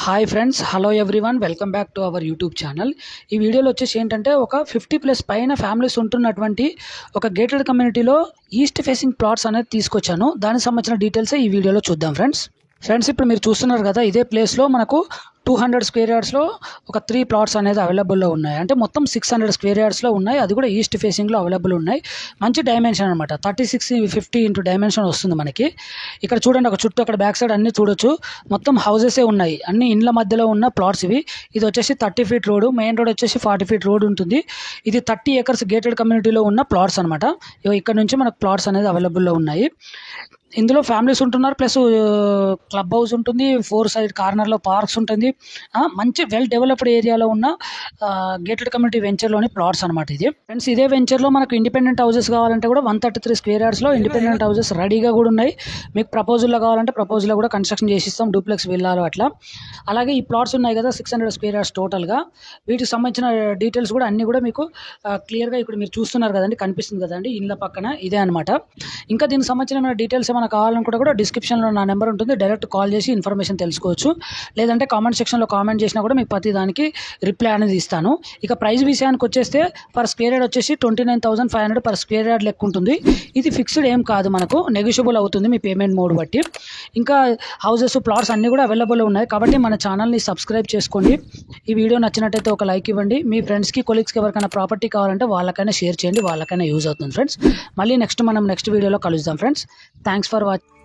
Hi friends, hello everyone, welcome back to our YouTube channel. ఈ వీడియోలో వచ్చేసి ఏంటంటే ఒక 50+ పైన ఫ్యామిలీస్ ఉంటున్నటువంటి ఒక గేటెడ్ కమ్యూనిటీలో ఈస్ట్ ఫేసింగ్ ప్లాట్స్ అనేది తీసుకొచ్చాను. దానికి సంబంధించిన డీటెయిల్స్ ఈ వీడియోలో చూద్దాం ఫ్రెండ్స్. ఇప్పుడు మీరు చూస్తున్నారు కదా, ఇదే ప్లేస్లో మనకు 200 స్క్వేర్ యార్డ్స్లో ఒక 3 ప్లాట్స్ అనేది అవైలబుల్లో ఉన్నాయి. అంటే మొత్తం 600 స్క్వేర్ యార్డ్స్లో ఉన్నాయి. అది కూడా ఈస్ట్ ఫేసింగ్లో అవైలబుల్ ఉన్నాయి. మంచి డైమెన్షన్ అనమాట, 36x50 ఇంటూ డైమెన్షన్ వస్తుంది మనకి. ఇక్కడ చూడండి, ఒక చుట్టూ అక్కడ బ్యాక్ సైడ్ అన్ని చూడొచ్చు, మొత్తం హౌసెసే ఉన్నాయి. అన్ని ఇండ్ల మధ్యలో ఉన్న ప్లాట్స్ ఇవి. ఇది వచ్చేసి 30 ఫీట్ రోడ్, మెయిన్ రోడ్ వచ్చేసి 40 ఫీట్ రోడ్ ఉంటుంది. ఇది 30 ఏకర్స్ గేటెడ్ కమ్యూనిటీలో ఉన్న ప్లాట్స్ అనమాట. ఇక్కడ నుంచి మనకు ప్లాట్స్ అనేది అవైలబుల్లో ఉన్నాయి. ఇందులో ఫ్యామిలీస్ ఉంటున్నారు, ప్లస్ క్లబ్ హౌస్ ఉంటుంది, 4 సైడ్ కార్నర్లో పార్క్స్ ఉంటుంది. మంచి వెల్ డెవలప్డ్ ఏరియాలో ఉన్న గేటెడ్ కమ్యూనిటీ వెంచర్లోని ప్లాట్స్ అనమాట ఇది. ఫ్రెండ్స్, ఇదే వెంచర్లో మనకు ఇండిపెండెంట్ హౌసెస్ కావాలంటే కూడా 133 స్క్వేర్ యార్డ్స్లో ఇండిపెండెంట్ హౌసెస్ రెడీగా కూడా ఉన్నాయి. మీకు ప్రపోజల్లో కావాలంటే ప్రపోజల్లో కూడా కన్స్ట్రక్షన్ చేసిస్తాం, డూప్లెక్స్ విల్లాలు అట్లా. అలాగే ఈ ప్లాట్స్ ఉన్నాయి కదా, 600 స్క్వేర్ యార్డ్స్ టోటల్గా. వీటికి సంబంధించిన డీటెయిల్స్ కూడా అన్నీ కూడా మీకు క్లియర్గా ఇక్కడ మీరు చూస్తున్నారు కదండి, కనిపిస్తుంది కదండి ఇండ్ల పక్కన, ఇదే అనమాట. ఇంకా దీనికి సంబంధించిన డీటెయిల్స్ ఏమైనా కావాలనుకుంటే కూడా డిస్క్రిప్షన్లో నా నెంబర్ ఉంటుంది, డైరెక్ట్ కాల్ చేసి ఇన్ఫర్మేషన్ తెలుసుకోవచ్చు. లేదంటే కామెంట్ సెక్షన్లో కామెంట్ చేసినా కూడా మీకు ప్రతి దానికి రిప్లై అనేది ఇస్తాను. ఇక ప్రైస్ విషయానికి వచ్చేస్తే పర్ స్క్వేర్ యార్డ్ వచ్చేసి 29,500 పర్ స్క్వేర్ యార్డ్ లెక్క ఉంటుంది. ఇది ఫిక్స్డ్ ఏం కాదు, మనకు నెగోషియబుల్ అవుతుంది మీ పేమెంట్ మోడ్ బట్టి. ఇంకా హౌసెస్ ప్లాట్స్ అన్నీ కూడా అవైలబుల్ ఉన్నాయి. కాబట్టి మన ఛానల్ని సబ్స్క్రైబ్ చేసుకోండి. ఈ వీడియో నచ్చినట్టయితే ఒక లైక్ ఇవ్వండి. మీ ఫ్రెండ్స్కి కొలీగ్స్కి ఎవరికైనా ప్రాపర్టీ కావాలంటే వాళ్ళకైనా షేర్ చేయండి, వాళ్ళకైనా యూజ్ అవుతుంది ఫ్రెండ్స్. మళ్ళీ మనం నెక్స్ట్ వీడియోలో కలుద్దాం ఫ్రెండ్స్. Thanks for watching.